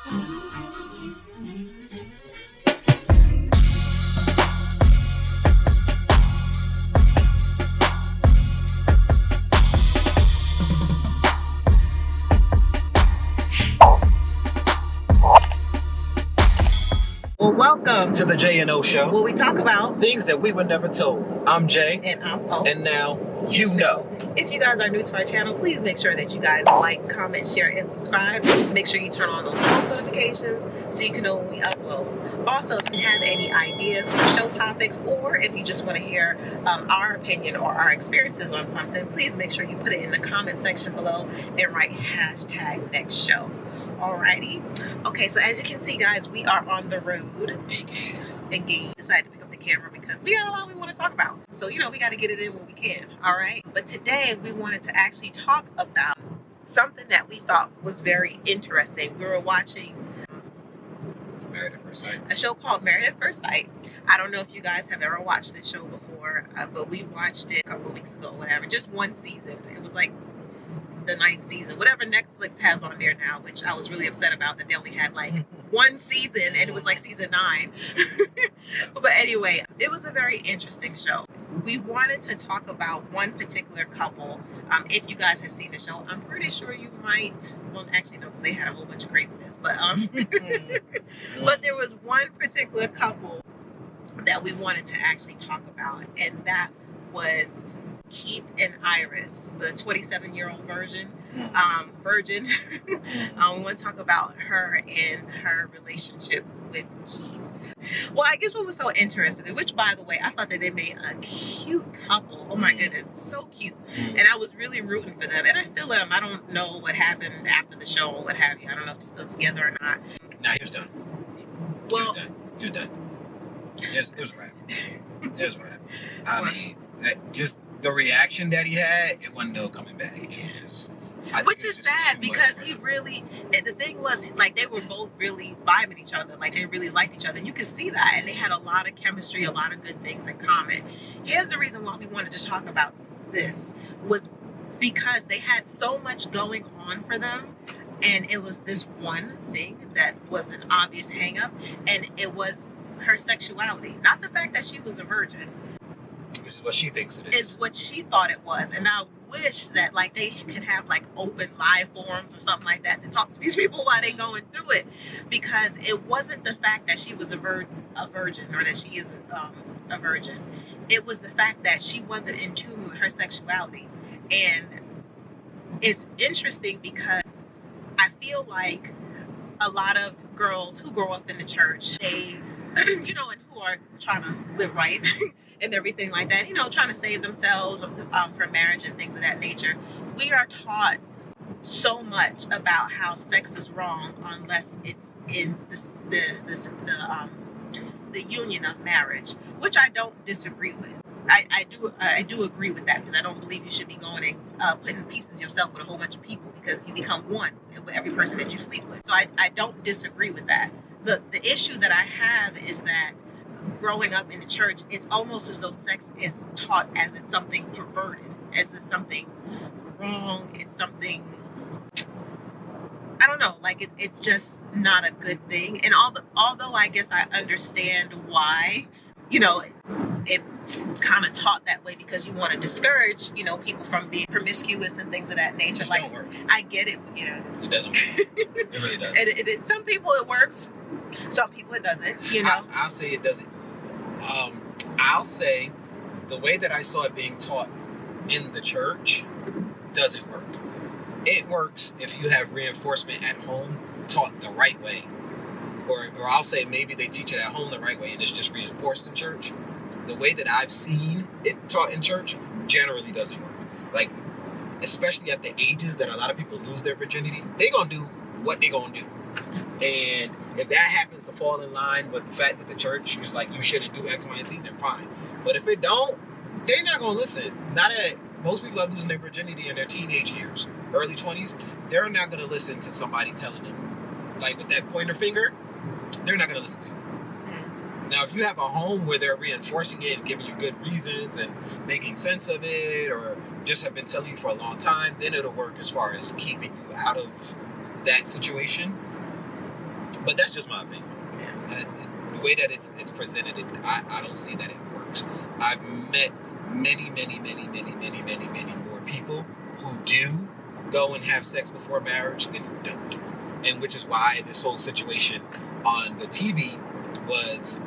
Well, welcome to the J and O Show, where we talk about things that we were never told. I'm Jay. And I'm Poe. And now you know. If you guys are new to our channel, please make sure that you guys like, comment, share, and subscribe. Make sure you turn on those post notifications so you can know when we upload. Also, if you have any ideas for show topics, or if you just want to hear our opinion or our experiences on something, please make sure you put it in the comment section below and write #NextShow. Alrighty. Okay, so as you can see, guys, we are on the road. Again, decided to pick up the camera because we got a lot we want to talk about. So, we got to get it in when we can. All right. But today we wanted to actually talk about something that we thought was very interesting. We were watching Married at First Sight. A show called Married at First Sight. I don't know if you guys have ever watched this show before, but we watched it a couple of weeks ago, whatever. Just one season. It was like the 9th season, whatever Netflix has on there now, which I was really upset about that they only had like one season and it was like season 9. But anyway, it was a very interesting show. We wanted to talk about one particular couple. If you guys have seen the show, I'm pretty sure you might. Well, actually, no, because they had a whole bunch of craziness. But but there was one particular couple that we wanted to actually talk about, and that was Keith and Iris, the 27-year-old virgin. We want to talk about her and her relationship with Keith. Well, I guess what was so interesting, which, by the way, I thought that they made a cute couple. Oh my goodness, so cute. And I was really rooting for them, and I still am. I don't know what happened after the show or what have you. I don't know if they're still together or not. Nah, he was done. Well, he was done. It was a wrap. It was a wrap. I mean, just the reaction that he had, it wasn't no coming back. Which is sad because he really, the thing was, like, they were both really vibing each other. Like, they really liked each other. And you could see that. And they had a lot of chemistry, a lot of good things in common. Here's the reason why we wanted to talk about this, was because they had so much going on for them. And it was this one thing that was an obvious hang up. And it was her sexuality. Not the fact that she was a virgin. Which is what she thinks it is. Is what she thought it was. And I wish that, like, they could have like open live forums or something like that to talk to these people while they're going through it, because it wasn't the fact that she was a virgin or that she is a virgin. It was the fact that she wasn't in tune with her sexuality. And it's interesting because I feel like a lot of girls who grow up in the church, they and who are trying to live right and everything like that, trying to save themselves from marriage and things of that nature. We are taught so much about how sex is wrong unless it's in the union of marriage, which I don't disagree with. I do agree with that, because I don't believe you should be going and putting pieces of yourself with a whole bunch of people, because you become one with every person that you sleep with. So I don't disagree with that. The issue that I have is that growing up in the church, it's almost as though sex is taught as it's something perverted, as it's something wrong, it's something, I don't know, like it's just not a good thing. And although I guess I understand why, it's kind of taught that way because you want to discourage, people from being promiscuous and things of that nature. Like, don't work. I get it. Yeah. It doesn't work. It really doesn't. Some people it works. Some people it doesn't, I'll say it doesn't. I'll say the way that I saw it being taught in the church doesn't work. It works if you have reinforcement at home taught the right way. Or I'll say maybe they teach it at home the right way and it's just reinforced in church. The way that I've seen it taught in church generally doesn't work. Like, especially at the ages that a lot of people lose their virginity, they're going to do what they're going to do. And if that happens to fall in line with the fact that the church is like, you shouldn't do X, Y, and Z, then fine. But if it don't, they're not going to listen. Not at most people are losing their virginity in their teenage years, early 20s. They're not going to listen to somebody telling them, like, with that pointer finger. They're not going to listen to you. Now, if you have a home where they're reinforcing it and giving you good reasons and making sense of it, or just have been telling you for a long time, then it'll work as far as keeping you out of that situation. But that's just my opinion. Yeah. The way that it's presented, I don't see that it works. I've met many more people who do go and have sex before marriage than who don't. And which is why this whole situation on the TV was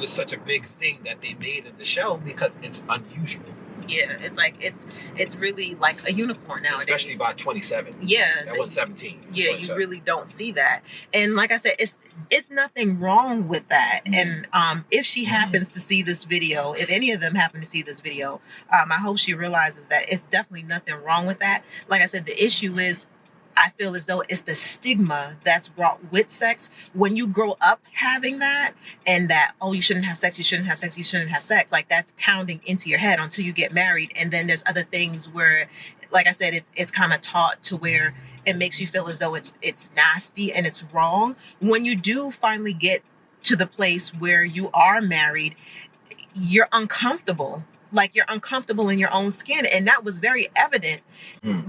such a big thing that they made in the show, because it's unusual. Yeah, it's like it's really like a unicorn nowadays. Especially by 27. Yeah. That wasn't 17. Yeah, you really don't see that. And like I said, it's nothing wrong with that. And if she happens to see this video, if any of them happen to see this video, I hope she realizes that it's definitely nothing wrong with that. Like I said, the issue is, I feel as though it's the stigma that's brought with sex. When you grow up having that, and that, oh, you shouldn't have sex, you shouldn't have sex, you shouldn't have sex, like that's pounding into your head until you get married. And then there's other things where, like I said, it's kind of taught to where it makes you feel as though it's nasty and it's wrong. When you do finally get to the place where you are married, you're uncomfortable. Like, you're uncomfortable in your own skin. And that was very evident.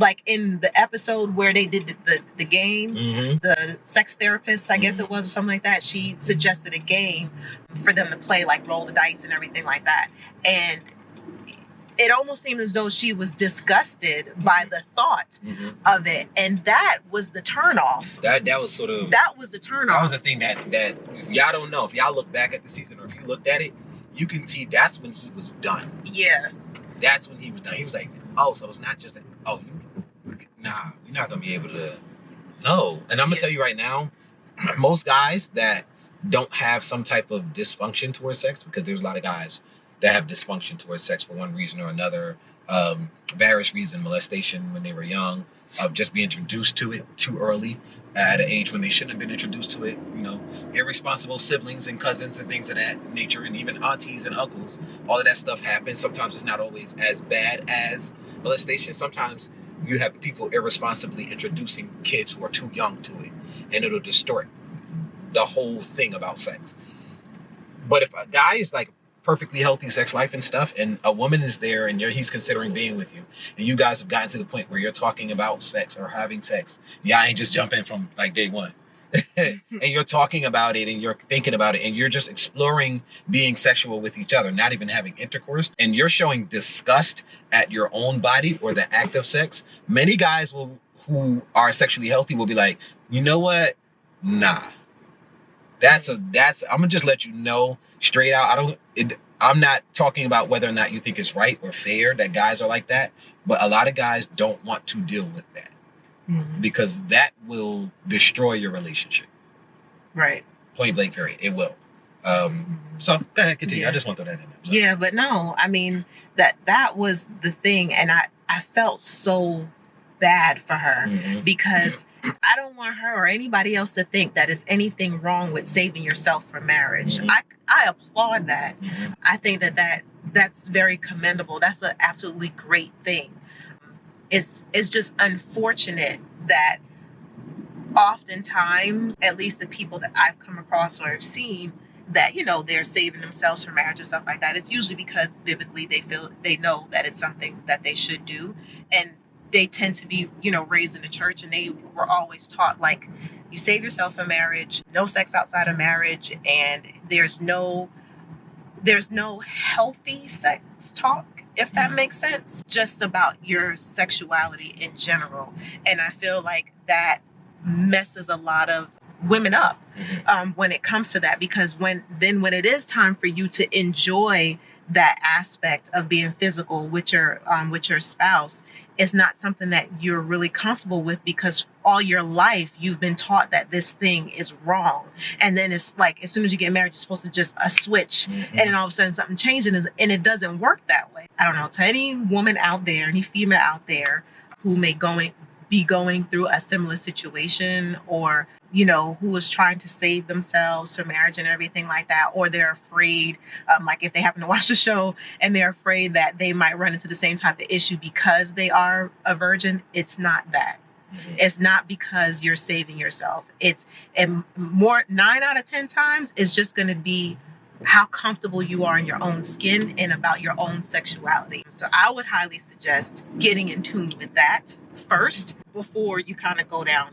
Like in the episode where they did the game, the sex therapist, I guess it was, or something like that, she suggested a game for them to play, like roll the dice and everything like that. And it almost seemed as though she was disgusted by the thought of it. And that was the turnoff. That was the turnoff. That was the thing that if y'all don't know, if y'all look back at the season, or if you looked at it, you can see that's when he was done. Yeah. That's when he was done. He was like, oh, so it's not just that, oh, nah, you're not going to be able to, no. And I'm going to tell you right now, most guys that don't have some type of dysfunction towards sex, because there's a lot of guys that have dysfunction towards sex for one reason or another, various reason, molestation when they were young, just being introduced to it too early at an age when they shouldn't have been introduced to it, irresponsible siblings and cousins and things of that nature, and even aunties and uncles. All of that stuff happens. Sometimes it's not always as bad as molestation. Sometimes you have people irresponsibly introducing kids who are too young to it, and it'll distort the whole thing about sex. But if a guy is like perfectly healthy sex life and stuff, and a woman is there and he's considering being with you, and you guys have gotten to the point where you're talking about sex or having sex, y'all ain't just jumping from like day one. And you're talking about it and you're thinking about it and you're just exploring being sexual with each other, not even having intercourse, and you're showing disgust at your own body or the act of sex, many guys who are sexually healthy will be like, you know what? Nah. I'm gonna just let you know straight out. I'm not talking about whether or not you think it's right or fair that guys are like that, but a lot of guys don't want to deal with that because that will destroy your relationship. Right. Point blank period. It will. So go ahead, continue. Yeah. I just want to throw that in there. Yeah, but no, I mean that was the thing, and I felt so bad for her because I don't want her or anybody else to think that it's anything wrong with saving yourself for marriage. I applaud that. I think that's very commendable. That's an absolutely great thing. It's just unfortunate that oftentimes, at least the people that I've come across or have seen, that they're saving themselves for marriage and stuff like that, it's usually because biblically they know that it's something that they should do, and they tend to be raised in the church, and they were always taught, like, you save yourself for marriage, no sex outside of marriage, and there's no healthy sex talk, if that makes sense, just about your sexuality in general. And I feel like that messes a lot of women up when it comes to that, because when it is time for you to enjoy that aspect of being physical with your spouse, it's not something that you're really comfortable with, because all your life you've been taught that this thing is wrong. And then it's like, as soon as you get married, you're supposed to just switch, and then all of a sudden something changes, and it doesn't work that way. I don't know, to any woman out there, any female out there who may be going through a similar situation, or who is trying to save themselves for marriage and everything like that, or they're afraid, like if they happen to watch the show and they're afraid that they might run into the same type of issue because they are a virgin, it's not that. It's not because you're saving yourself. And 9 out of 10 times it's just going to be how comfortable you are in your own skin and about your own sexuality. So I would highly suggest getting in tune with that first before you go down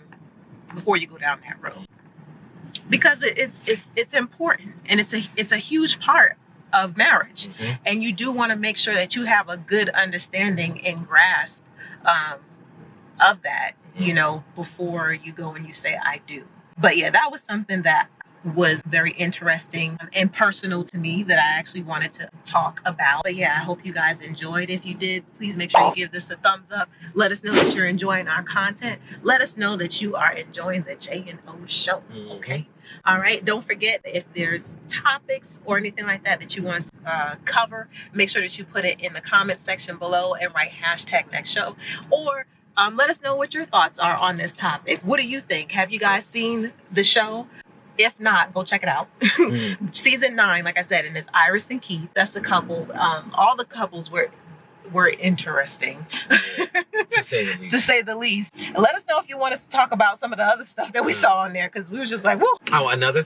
that road. because it's important, and it's a huge part of marriage. And you do want to make sure that you have a good understanding and grasp of that, you know, before you go and you say I do. But yeah, that was something that was very interesting and personal to me that I actually wanted to talk about. But yeah, I hope you guys enjoyed. If you did, please make sure you give this a thumbs up. Let us know that you're enjoying our content. Let us know that you are enjoying the J&O show. Okay. All right. Don't forget, if there's topics or anything like that that you want to cover, make sure that you put it in the comment section below and write #next show. Or let us know what your thoughts are on this topic. What do you think? Have you guys seen the show? If not, go check it out. Season 9, like I said, and it's Iris and Keith. That's the couple. All the couples were interesting, to say the least. And let us know if you want us to talk about some of the other stuff that we saw on there, because we were just like, whoa. Oh, another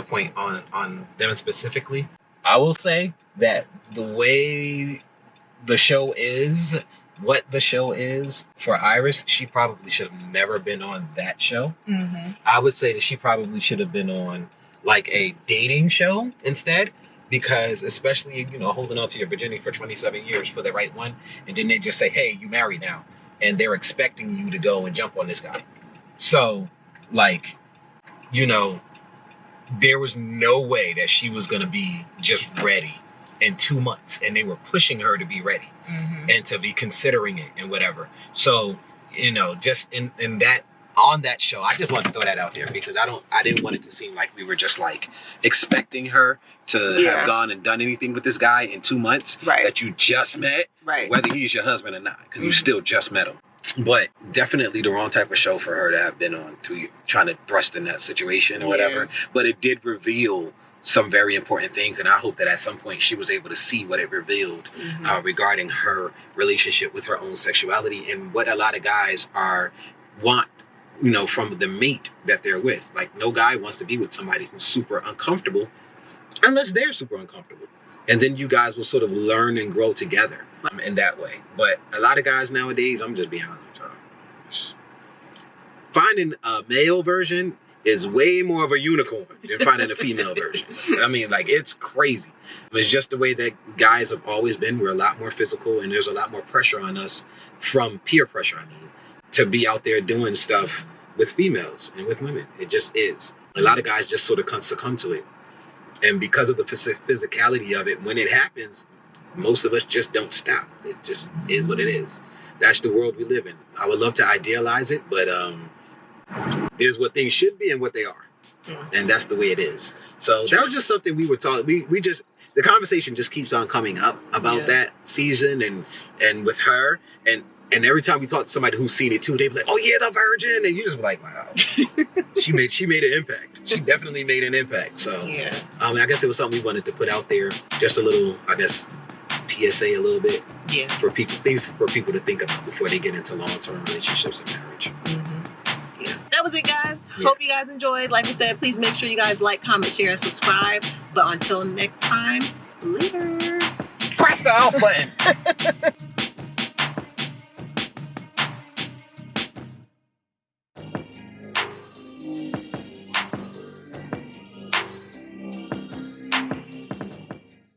point on them specifically. I will say that the way the show is, what the show is for Iris, she probably should have never been on that show. I would say that she probably should have been on like a dating show instead, because especially, you know, holding on to your virginity for 27 years for the right one, and then they just say, hey, you married now, and they're expecting you to go and jump on this guy. So like, you know, there was no way that she was gonna be just ready in 2 months, and they were pushing her to be ready and to be considering it and whatever. So, you know, just in that, on that show, I just wanted to throw that out there, because I didn't want it to seem like we were just like expecting her to have gone and done anything with this guy in 2 months that you just met, whether he's your husband or not, because you still just met him. But definitely the wrong type of show for her to have been on, to trying to thrust in that situation or whatever. But it did reveal some very important things, and I hope that at some point she was able to see what it revealed regarding her relationship with her own sexuality, and what a lot of guys want, you know, from the mate that they're with. Like, no guy wants to be with somebody who's super uncomfortable unless they're super uncomfortable, and then you guys will sort of learn and grow together in that way. But a lot of guys nowadays, I'm just being honest with y'all, finding a male version is way more of a unicorn than finding a female version. I mean, like, it's crazy. It's just the way that guys have always been. We're a lot more physical, and there's a lot more pressure on us, from peer pressure, I mean, to be out there doing stuff with females and with women. It just is. A lot of guys just sort of succumb to it. And because of the physicality of it, when it happens, most of us just don't stop. It just is what it is. That's the world we live in. I would love to idealize it, but there's what things should be and what they are. And that's the way it is. So that was just something we were talking. We just, the conversation just keeps on coming up about that season and with her. And every time we talk to somebody who's seen it too, they be like, oh yeah, the virgin. And you just be like, wow, she made an impact. She definitely made an impact. So I guess it was something we wanted to put out there. Just a little, I guess, PSA a little bit for people, things for people to think about before they get into long-term relationships and marriage. That was it, guys. Hope you guys enjoyed. Like I said, please make sure you guys like, comment, share, and subscribe. But until next time, later. Press the off button.